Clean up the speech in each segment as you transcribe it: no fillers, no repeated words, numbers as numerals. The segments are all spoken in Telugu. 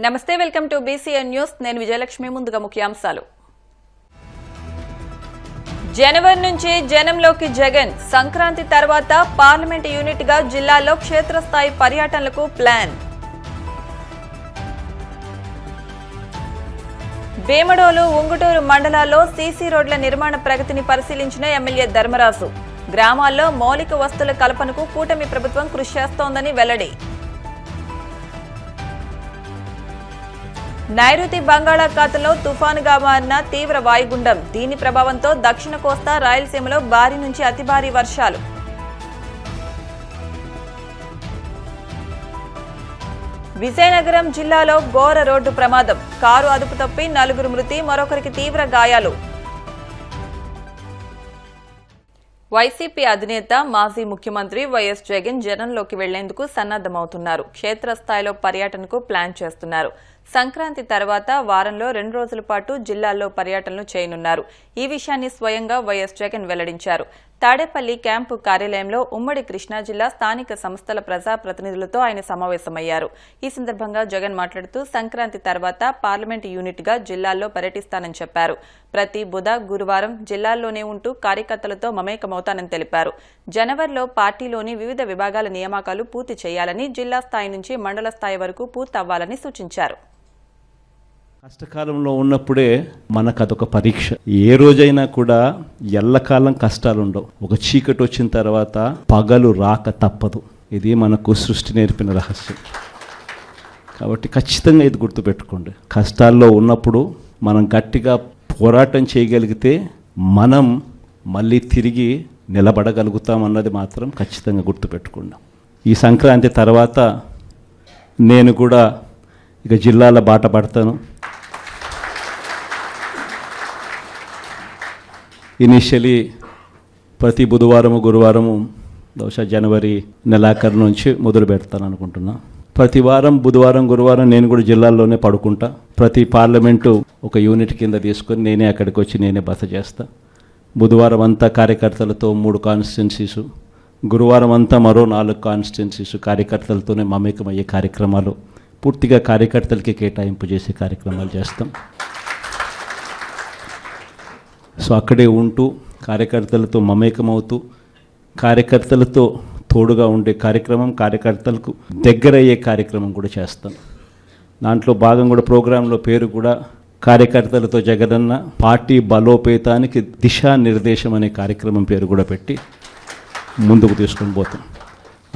నమస్తే, వెల్కమ్ టు బీసీఎన్ న్యూస్. నేను విజయలక్ష్మి. ముందుగా ముఖ్యాంశాలు. జనవరి నుంచి జనంలోకి జగన్. సంక్రాంతి తర్వాత పార్లమెంట్ యూనిట్ గా జిల్లాల్లో క్షేత్రస్థాయి పర్యటనలకు ప్లాన్. వేమడోలు, ఉంగుటూరు మండలాల్లో సీసీ రోడ్ల నిర్మాణ ప్రగతిని పరిశీలించిన ఎమ్మెల్యే ధర్మరాజు. గ్రామాల్లో మౌలిక వస్తువుల కల్పనకు కూటమి ప్రభుత్వం కృషి చేస్తోందని వెల్లడి. నైరుతి బంగాళాఖాతంలో తుఫానుగా మారిన తీవ్ర వాయుగుండం. దీని ప్రభావంతో దక్షిణ కోస్తా, రాయలసీమలో భారీ నుంచి అతి భారీ వర్షాలు. విజయనగరం జిల్లాలో ఘోర రోడ్డు ప్రమాదం. కారు అదుపు తప్పి 4 మృతి, మరొకరికి తీవ్ర గాయాలు. వైసీపీ అధినేత, మాజీ ముఖ్యమంత్రి వైఎస్ జగన్ జనంలోకి వెళ్లేందుకు సన్నద్దమవుతున్నారు. క్షేత్రస్థాయిలో పర్యటనకు ప్లాన్ చేస్తున్నారు. సంక్రాంతి తర్వాత వారంలో 2 రోజుల పాటు జిల్లాల్లో పర్యటనలు చేయనున్నారు. ఈ విషయాన్ని స్వయంగా వైఎస్ జగన్ వెల్లడించారు. తాడేపల్లి క్యాంపు కార్యాలయంలో ఉమ్మడి కృష్ణా జిల్లా స్థానిక సంస్థల ప్రజాప్రతినిధులతో ఆయన సమావేశమయ్యారు. ఈ సందర్భంగా జగన్ మాట్లాడుతూ సంక్రాంతి తర్వాత పార్లమెంటు యూనిట్ గా జిల్లాల్లో పర్యటిస్తానని చెప్పారు. ప్రతి బుధ, గురువారం జిల్లాల్లోనే ఉంటూ కార్యకర్తలతో మమేకమవుతానని తెలిపారు. జనవరిలో పార్టీలోని వివిధ విభాగాల నియామకాలు పూర్తి చేయాలని, జిల్లా స్థాయి నుంచి మండల స్థాయి వరకు పూర్తవ్వాలని సూచించారు. కష్టకాలంలో ఉన్నప్పుడే మనకు అదొక పరీక్ష. ఏ రోజైనా కూడా ఎల్లకాలం కష్టాలుండవు. ఒక చీకటి వచ్చిన తర్వాత పగలు రాక తప్పదు. ఇది మనకు సృష్టి నేర్పిన రహస్యం. కాబట్టి ఖచ్చితంగా ఇది గుర్తుపెట్టుకోండి. కష్టాల్లో ఉన్నప్పుడు మనం గట్టిగా పోరాటం చేయగలిగితే మనం మళ్ళీ తిరిగి నిలబడగలుగుతామన్నది మాత్రం ఖచ్చితంగా గుర్తుపెట్టుకోండి. ఈ సంక్రాంతి తర్వాత నేను కూడా ఇక జిల్లాల బాట పడతాను. ఇనిషియలీ ప్రతి బుధవారము, గురువారము, బహుశా జనవరి నెలాఖరు నుంచి మొదలు పెడతాను అనుకుంటున్నా. ప్రతి వారం బుధవారం, గురువారం నేను కూడా జిల్లాల్లోనే పడుకుంటా. ప్రతి పార్లమెంటు ఒక యూనిట్ కింద తీసుకొని నేనే అక్కడికి వచ్చి నేనే బస చేస్తా. బుధవారం అంతా కార్యకర్తలతో 3 కాన్స్టిట్యున్సీసు, గురువారం అంతా మరో 4 కాన్స్టిట్యున్సీసు కార్యకర్తలతోనే మమేకమయ్యే కార్యక్రమాలు, పూర్తిగా కార్యకర్తలకి కేటాయింపు చేసే కార్యక్రమాలు చేస్తాం. సో అక్కడే ఉంటూ కార్యకర్తలతో మమేకమవుతూ కార్యకర్తలతో తోడుగా ఉండే కార్యక్రమం, కార్యకర్తలకు దగ్గరయ్యే కార్యక్రమం కూడా చేస్తాం. దాంట్లో భాగం కూడా ప్రోగ్రాంలో పేరు కూడా కార్యకర్తలతో జగనన్న పార్టీ బలోపేతానికి దిశానిర్దేశం అనే కార్యక్రమం పేరు కూడా పెట్టి ముందుకు తీసుకొని పోతాం.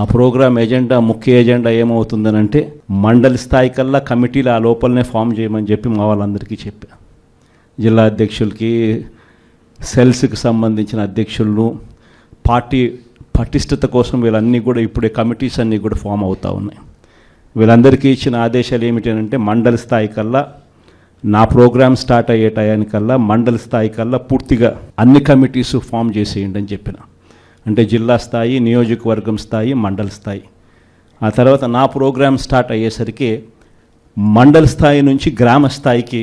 ఆ ప్రోగ్రాం ఎజెండా, ముఖ్య ఎజెండా ఏమవుతుందనంటే మండలి స్థాయి కల్లా కమిటీలు ఆ లోపలనే ఫామ్ చేయమని చెప్పి మా వాళ్ళందరికీ చెప్పా. జిల్లా అధ్యక్షులకి, సెల్స్కి సంబంధించిన అధ్యక్షులను, పార్టీ పటిష్టత కోసం వీళ్ళన్నీ కూడా ఇప్పుడే కమిటీస్ అన్నీ కూడా ఫామ్ అవుతూ ఉన్నాయి. వీళ్ళందరికీ ఇచ్చిన ఆదేశాలు ఏమిటంటే మండలి స్థాయి కల్లా, నా ప్రోగ్రామ్ స్టార్ట్ అయ్యే టయానికల్లా మండలి స్థాయి కల్లా పూర్తిగా అన్ని కమిటీస్ ఫామ్ చేసేయండి అని చెప్పిన. అంటే జిల్లా స్థాయి, నియోజకవర్గం స్థాయి, మండల స్థాయి. ఆ తర్వాత నా ప్రోగ్రామ్ స్టార్ట్ అయ్యేసరికి మండల స్థాయి నుంచి గ్రామ స్థాయికి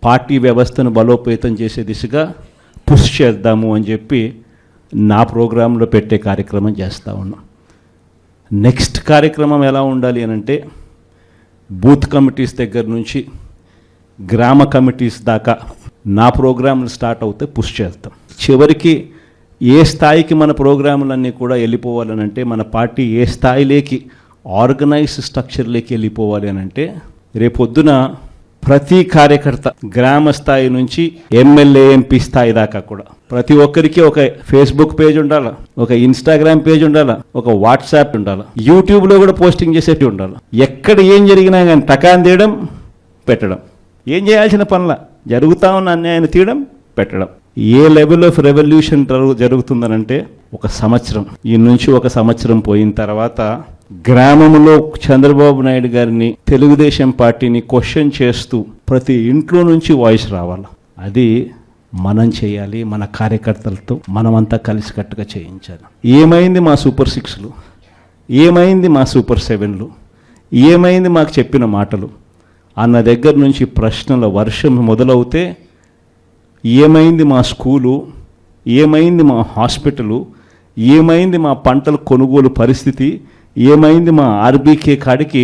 పార్టీ వ్యవస్థను బలోపేతం చేసే దిశగా పుష్ చేద్దాము అని చెప్పి నా ప్రోగ్రాంలో పెట్టే కార్యక్రమం చేస్తూ ఉన్నాం. నెక్స్ట్ కార్యక్రమం ఎలా ఉండాలి అని అంటే బూత్ కమిటీస్ దగ్గర నుంచి గ్రామ కమిటీస్ దాకా నా ప్రోగ్రాంలు స్టార్ట్ అవుతే పుష్ చేస్తాం. చివరికి ఏ స్థాయికి మన ప్రోగ్రాములన్నీ కూడా వెళ్ళిపోవాలనంటే, మన పార్టీ ఏ స్థాయిలోకి ఆర్గనైజ్ స్ట్రక్చర్లోకి వెళ్ళిపోవాలి అని అంటే, రేపొద్దున ప్రతి కార్యకర్త గ్రామ స్థాయి నుంచి ఎమ్మెల్యే, ఎంపీ స్థాయి దాకా కూడా ప్రతి ఒక్కరికి ఒక ఫేస్బుక్ పేజ్ ఉండాలి, ఒక ఇన్స్టాగ్రామ్ పేజ్ ఉండాలి, ఒక వాట్సాప్ ఉండాలి, యూట్యూబ్లో కూడా పోస్టింగ్ చేసేటి ఉండాలి. ఎక్కడ ఏం జరిగినా కానీ టకాన్ తీయడం, పెట్టడం, ఏం చేయాల్సిన పనుల జరుగుతూ ఉన్న అన్యాయాన్ని తీయడం, పెట్టడం. ఏ లెవెల్ ఆఫ్ రెవల్యూషన్ జరుగుతుందనంటే ఒక సంవత్సరం, ఈ నుంచి ఒక సంవత్సరం పోయిన తర్వాత గ్రామంలో చంద్రబాబు నాయుడు గారిని, తెలుగుదేశం పార్టీని క్వశ్చన్ చేస్తూ ప్రతి ఇంట్లో నుంచి వాయిస్ రావాలి. అది మనం చేయాలి. మన కార్యకర్తలతో మనమంతా కలిసికట్టుగా చేయించాలి. ఏమైంది మా సూపర్ 6లు, ఏమైంది మా సూపర్ 7లు, ఏమైంది మాకు చెప్పిన మాటలు అన్న దగ్గర నుంచి ప్రశ్నల వర్షం మొదలవుతే, ఏమైంది మా స్కూలు, ఏమైంది మా హాస్పిటలు, ఏమైంది మా పంటల కొనుగోలు పరిస్థితి, ఏమైంది మా ఆర్బీకే కాడికి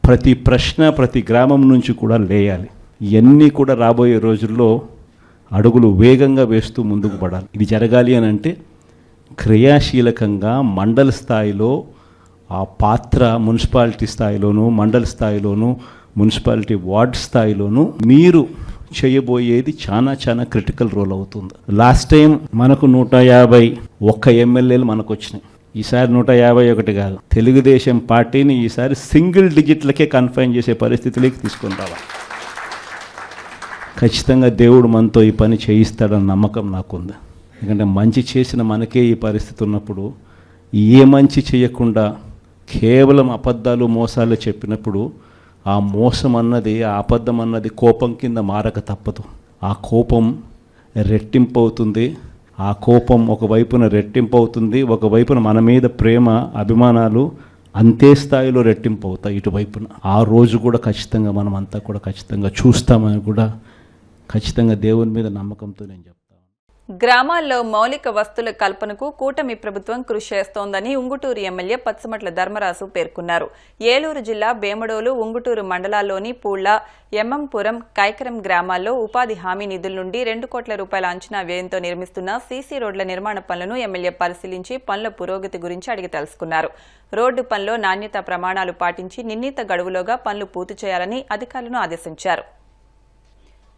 ప్రతి ప్రశ్న ప్రతి గ్రామం నుంచి కూడా లేయాలి. ఇవన్నీ కూడా రాబోయే రోజుల్లో అడుగులు వేగంగా వేస్తూ ముందుకు పడాలి. ఇది జరగాలి అని అంటే క్రియాశీలకంగా మండల స్థాయిలో ఆ పాత్ర మున్సిపాలిటీ స్థాయిలోనూ, మండల స్థాయిలోనూ, మున్సిపాలిటీ వార్డ్ స్థాయిలోనూ మీరు చేయబోయేది చాలా చాలా క్రిటికల్ రోల్ అవుతుంది. లాస్ట్ టైం మనకు 151 ఎమ్మెల్యేలు మనకు వచ్చినాయి. ఈసారి 151 కాదు, తెలుగుదేశం పార్టీని ఈసారి సింగిల్ డిజిట్లకే కన్ఫైన్ చేసే పరిస్థితిలోకి తీసుకొని రావాలి. ఖచ్చితంగా దేవుడు మనతో ఈ పని చేయిస్తాడన్న నమ్మకం నాకుంది. ఎందుకంటే మంచి చేసిన మనకే ఈ పరిస్థితి ఉన్నప్పుడు ఏ మంచి చేయకుండా కేవలం అబద్ధాలు మోసాలు చెప్పినప్పుడు ఆ మోసం అన్నది, ఆ అబద్ధం అన్నది కోపం కింద మారక తప్పదు. ఆ కోపం రెట్టింపు అవుతుంది. ఆ కోపం ఒకవైపున రెట్టింపు అవుతుంది, ఒకవైపున మన మీద ప్రేమ అభిమానాలు అంతే స్థాయిలో రెట్టింపు అవుతాయి ఇటువైపున. ఆ రోజు కూడా ఖచ్చితంగా మనం అంతా కూడా ఖచ్చితంగా చూస్తామని కూడా ఖచ్చితంగా దేవుని మీద నమ్మకంతో నేను చెప్తాను. గ్రామాల్లో మౌలిక వస్తుల కల్పనకు కూటమి ప్రభుత్వం కృషి చేస్తోందని ఉంగుటూరు ఎమ్మెల్యే పచ్చమట్ల ధర్మరాజు పేర్కొన్నారు. ఏలూరు జిల్లా బేమడోలు, ఉంగుటూరు మండలాల్లోని పూళ్ల, ఎమ్మంపురం, కైకరం గ్రామాల్లో ఉపాధి హామీ నిధుల నుండి 2 కోట్ల రూపాయల అంచనా వ్యయంతో నిర్మిస్తున్న సీసీ రోడ్ల నిర్మాణ పనులను ఎమ్మెల్యే పరిశీలించి పనుల పురోగతి గురించి అడిగి తెలుసుకున్నారు. రోడ్డు పనిలో నాణ్యతా ప్రమాణాలు పాటించి నిర్ణీత గడువులోగా పనులు పూర్తి చేయాలని అధికారులను ఆదేశించారు.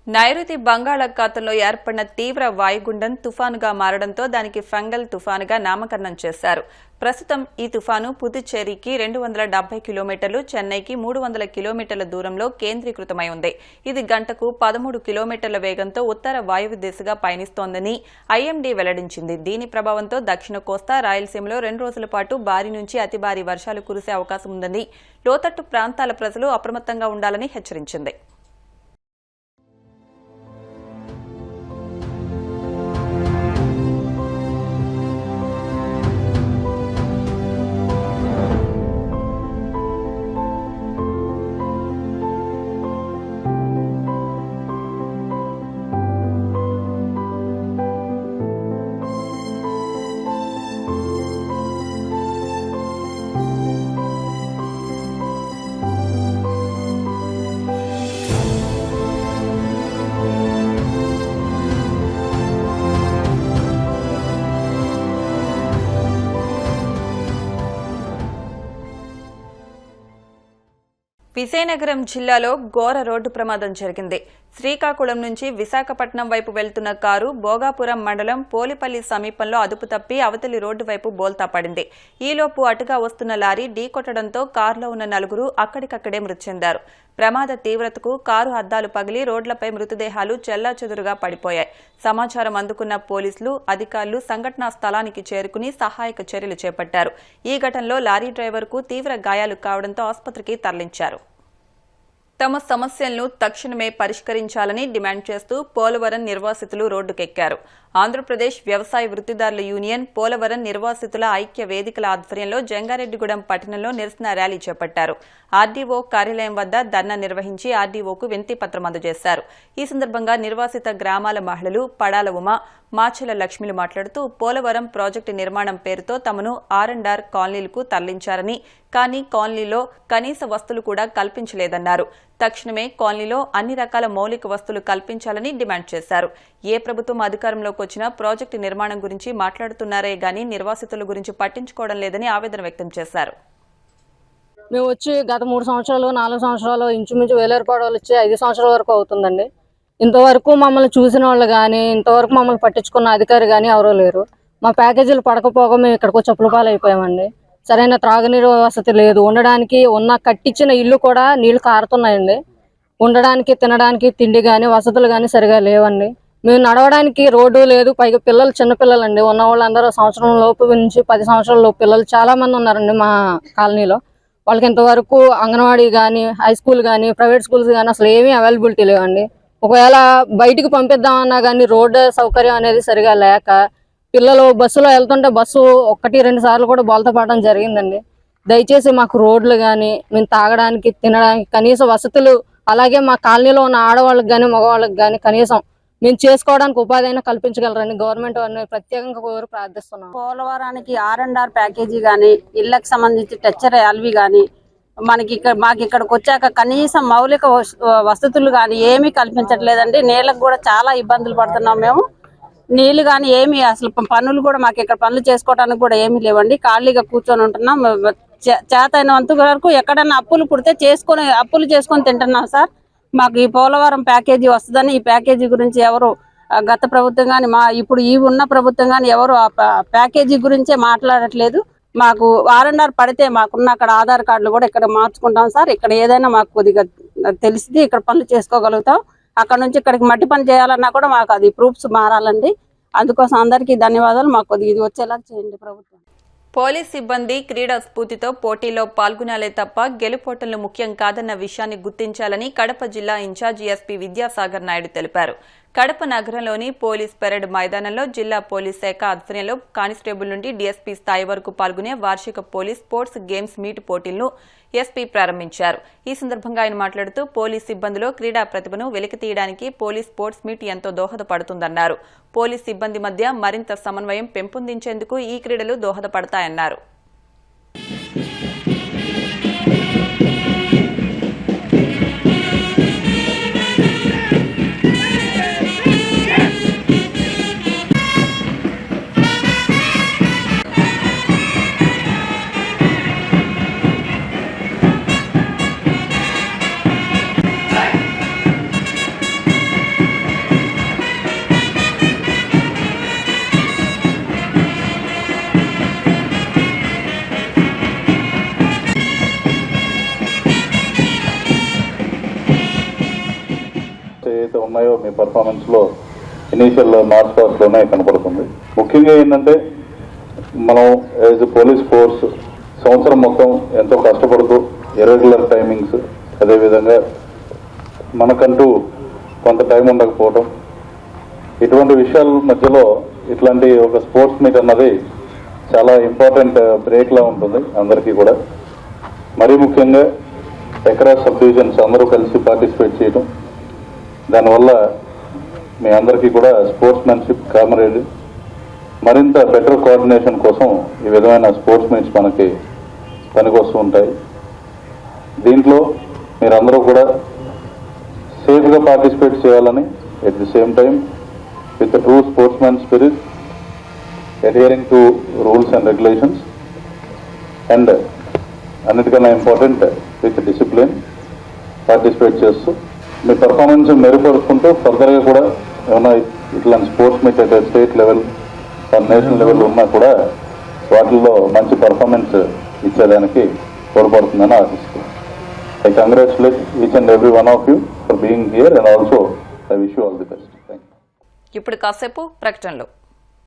నైరుతి బంగాళాఖాతంలో ఏర్పడిన తీవ్ర వాయుగుండం తుఫానుగా మారడంతో దానికి ఫంగల్ తుఫానుగా నామకరణం చేశారు. ప్రస్తుతం ఈ తుఫాను పుదుచ్చేరికి 270 కిలోమీటర్లు, చెన్నైకి 300 కిలోమీటర్ల దూరంలో కేంద్రీకృతమై ఉంది. ఇది గంటకు 13 కిలోమీటర్ల వేగంతో ఉత్తర వాయువ్య దిశగా పయనిస్తోందని ఐఎండీ వెల్లడించింది. దీని ప్రభావంతో దక్షిణ కోస్తా, రాయలసీమలో 2 రోజుల పాటు భారీ నుంచి అతి భారీ వర్షాలు కురిసే అవకాశం ఉందని లోతట్టు ప్రాంతాల ప్రజలు అప్రమత్తంగా ఉండాలని హెచ్చరించింది. విజయనగరం జిల్లాలో ఘోర రోడ్డు ప్రమాదం జరిగింది. శ్రీకాకుళం నుంచి విశాఖపట్నం వైపు వెళ్తున్న కారు భోగాపురం మండలం పోలిపల్లి సమీపంలో అదుపు తప్పి అవతలి రోడ్డు వైపు బోల్తా పడింది. ఈలోపు అటుగా వస్తున్న లారీ ఢీకొట్టడంతో కారులో ఉన్న 4 అక్కడికక్కడే మృతి చెందారు. ప్రమాద తీవ్రతకు కారు అద్దాలు పగిలి రోడ్లపై మృతదేహాలు చెల్లాచెదురుగా పడిపోయాయి. సమాచారం అందుకున్న పోలీసులు, అధికారులు సంఘటనా స్థలానికి చేరుకుని సహాయక చర్యలు చేపట్టారు. ఈ ఘటనలో లారీ డ్రైవర్కు తీవ్ర గాయాలు కావడంతో ఆసుపత్రికి తరలించారు. తమ సమస్యలను తక్షణమే పరిష్కరించాలని డిమాండ్ చేస్తూ పోలవరం నిర్వాసితులు రోడ్డుకెక్కారు. ఆంధ్రప్రదేశ్ వ్యవసాయ వృత్తిదారుల యూనియన్, పోలవరం నిర్వాసితుల ఐక్య వేదికల ఆధ్వర్యంలో జంగారెడ్డిగూడెం పట్టణంలో నిరసన ర్యాలీ చేపట్టారు. ఆర్డీఓ కార్యాలయం వద్ద ధర్నా నిర్వహించి ఆర్డీఓకు వినతి పత్రం అందజేశారు. ఈ సందర్భంగా నిర్వాసిత గ్రామాల మహిళలు పడాల ఉమ, మాచెల లక్ష్మిలు మాట్లాడుతూ పోలవరం ప్రాజెక్టు నిర్మాణం పేరుతో తమను R&R కాలనీలకు తరలించారని, కానీ కాలనీలో కనీస వస్తువులు కూడా కల్పించలేదన్నారు. తక్షణమే కాలనీలో అన్ని రకాల మౌలిక వస్తువులు కల్పించాలని డిమాండ్ చేశారు. ఏ ప్రభుత్వం అధికారంలోకి వచ్చినా ప్రాజెక్టు నిర్మాణం గురించి మాట్లాడుతున్నారే గానీ నిర్వాసితుల గురించి పట్టించుకోవడం లేదని ఆవేదన వ్యక్తం చేశారు. మేము వచ్చి గత 3 సంవత్సరాలు 4 సంవత్సరాలు ఇంచుమించు వేలేరుపాడు వాళ్ళు వచ్చి 5 సంవత్సరాల వరకు అవుతుందండి. ఇంతవరకు మమ్మల్ని చూసిన వాళ్ళు కానీ, ఇంతవరకు మమ్మల్ని పట్టించుకున్న అధికారి కానీ ఎవరూ లేరు. మా ప్యాకేజీలు పడకపోగా మేము ఇక్కడికి వచ్చి అప్పుల పాలు అయిపోయామండి. సరైన త్రాగునీరు వసతి లేదు. ఉండడానికి ఉన్న కట్టించిన ఇల్లు కూడా నీళ్లు కారుతున్నాయండి. ఉండడానికి, తినడానికి తిండి కానీ వసతులు కానీ సరిగా లేవండి. మేము నడవడానికి రోడ్డు లేదు. పైగా పిల్లలు చిన్నపిల్లలండి. ఉన్న వాళ్ళందరూ సంవత్సరం లోపు నుంచి 10 సంవత్సరాల లోపు పిల్లలు చాలా మంది ఉన్నారండి మా కాలనీలో. వాళ్ళకి ఇంతవరకు అంగన్వాడీ కానీ, హై స్కూల్ కానీ, ప్రైవేట్ స్కూల్స్ కానీ అసలు ఏమీ అవైలబిలిటీ లేవండి. ఒకవేళ బయటికి పంపిద్దామన్నా కానీ రోడ్డు సౌకర్యం అనేది సరిగా లేక పిల్లలు బస్సులో వెళ్తుంటే బస్సు 1-2 సార్లు కూడా బోల్తా పడడం జరిగిందండి. దయచేసి మాకు రోడ్లు కానీ, మేము తాగడానికి, తినడానికి కనీస వసతులు, అలాగే మా కాలనీలో ఉన్న ఆడవాళ్ళకి కానీ మగవాళ్ళకి కానీ కనీసం మేము చేసుకోవడానికి ఉపాధి అయినా కల్పించగలరని గవర్నమెంట్ వారిని ప్రత్యేకంగా కోరి ప్రార్థిస్తున్నాం. పోలవరానికి R&R ప్యాకేజీ కానీ, ఇళ్లకు సంబంధించి టెచ్చర్ ఎల్వి కానీ మాకు ఇక్కడికి వచ్చాక కనీసం మౌలిక వసతులు కానీ ఏమీ కల్పించట్లేదండి. నీళ్ళకు కూడా చాలా ఇబ్బందులు పడుతున్నాం మేము. నీళ్లు కానీ ఏమి అసలు పనులు కూడా మాకు ఇక్కడ పనులు చేసుకోవడానికి కూడా ఏమీ లేవండి. ఖాళీగా కూర్చొని ఉంటున్నాం. చేతైనంత వరకు ఎక్కడన్నా అప్పులు చేసుకొని తింటున్నాం సార్. మాకు ఈ పోలవరం ప్యాకేజీ వస్తుందని, ఈ ప్యాకేజీ గురించి ఎవరు గత ప్రభుత్వం కానీ ఇప్పుడు ఈ ఉన్న ప్రభుత్వం కానీ ఎవరు ఆ ప్యాకేజీ గురించే మాట్లాడట్లేదు. మాకు వారండార్ పడితే మాకున్న అక్కడ ఆధార్ కార్డులు కూడా ఇక్కడ మార్చుకుంటాం సార్. ఇక్కడ ఏదైనా మాకు కొద్దిగా తెలిసింది ఇక్కడ పనులు చేసుకోగలుగుతాం. అక్కడ నుంచి ఇక్కడికి మట్టి పని చేయాలన్నా కూడా మాకు అది ప్రూఫ్స్ మారాలండి. అందుకోసం అందరికీ ధన్యవాదాలు. మాకు కొద్దిగా ఇది వచ్చేలా చేయండి ప్రభుత్వం. పోలీస్ సిబ్బంది క్రీడా స్ఫూర్తితో పోటీలో పాల్గొనాలే తప్ప గెలుపోటలు ముఖ్యం కాదన్న విషయాన్ని గుర్తించాలని కడప జిల్లా ఇన్ఛార్జి ఎస్పీ విద్యాసాగర్ నాయుడు తెలిపారు. కడప నగరంలోని పోలీస్ పెరేడ్ మైదానంలో జిల్లా పోలీస్ శాఖ ఆధ్వర్యంలో కానిస్టేబుల్ నుండి డీఎస్పీ స్థాయి వరకు పాల్గొనే వార్షిక పోలీస్ స్పోర్ట్స్ గేమ్స్ మీట్ పోటీలను ఎస్పీ ప్రారంభించారు. ఈ సందర్భంగా ఆయన మాట్లాడుతూ పోలీస్ సిబ్బందిలో క్రీడా ప్రతిభను వెలికితీయడానికి పోలీస్ స్పోర్ట్స్ మీట్ ఎంతో దోహదపడుతుందన్నారు. పోలీస్ సిబ్బంది మధ్య మరింత సమన్వయం పెంపొందించేందుకు ఈ క్రీడలు దోహదపడతాయన్నారు. ఏదైతే ఉన్నాయో మీ పర్ఫార్మెన్స్ లో ఇనీషియల్ మార్చ్ పాస్ లోనే కనపడుతుంది. ముఖ్యంగా ఏంటంటే మనం యాజ్ పోలీస్ ఫోర్స్ సంవత్సరం మొత్తం ఎంతో కష్టపడుతూ ఇర్రెగ్యులర్ టైమింగ్స్, అదేవిధంగా మనకంటూ కొంత టైం ఉండకపోవడం, ఇటువంటి విషయాల మధ్యలో ఇట్లాంటి ఒక స్పోర్ట్స్ మీట్ అన్నది చాలా ఇంపార్టెంట్ బ్రేక్ లా ఉంటుంది అందరికీ కూడా. మరీ ముఖ్యంగా అక్రాస్ సబ్ డివిజన్స్ అందరూ కలిసి పార్టిసిపేట్ చేయడం, దానివల్ల మీ అందరికీ కూడా స్పోర్ట్స్ మ్యాన్షిప్, కామరేజ్, మరింత బెటర్ కోఆర్డినేషన్ కోసం ఈ విధమైన స్పోర్ట్స్ మీట్స్ మనకి పనికొస్తూ ఉంటాయి. దీంట్లో మీరందరూ కూడా సేఫ్గా పార్టిసిపేట్ చేయాలని, at the same time with true sportsman spirit, adhering to rules and regulations, and అన్నిటికన్నా ఇంపార్టెంట్ విత్ డిసిప్లిన్ పార్టిసిపేట్ చేస్తూ మీ పర్ఫార్మెన్స్ మెరుగుపరుచుకుంటూ ఫర్దర్గా కూడా ఏమైనా ఇట్లాంటి స్పోర్ట్స్ మీట్ అయితే స్టేట్ లెవెల్, నేషనల్ లెవెల్ ఉన్నా కూడా వాటిల్లో మంచి పర్ఫార్మెన్స్ ఇచ్చేదానికి తోడ్పడుతుందని ఆశిస్తున్నాను. I congratulate each and every one of you for being here, and also I wish you all the best. Thank you. ఇప్పుడు కాసేపు ప్రకటనలు.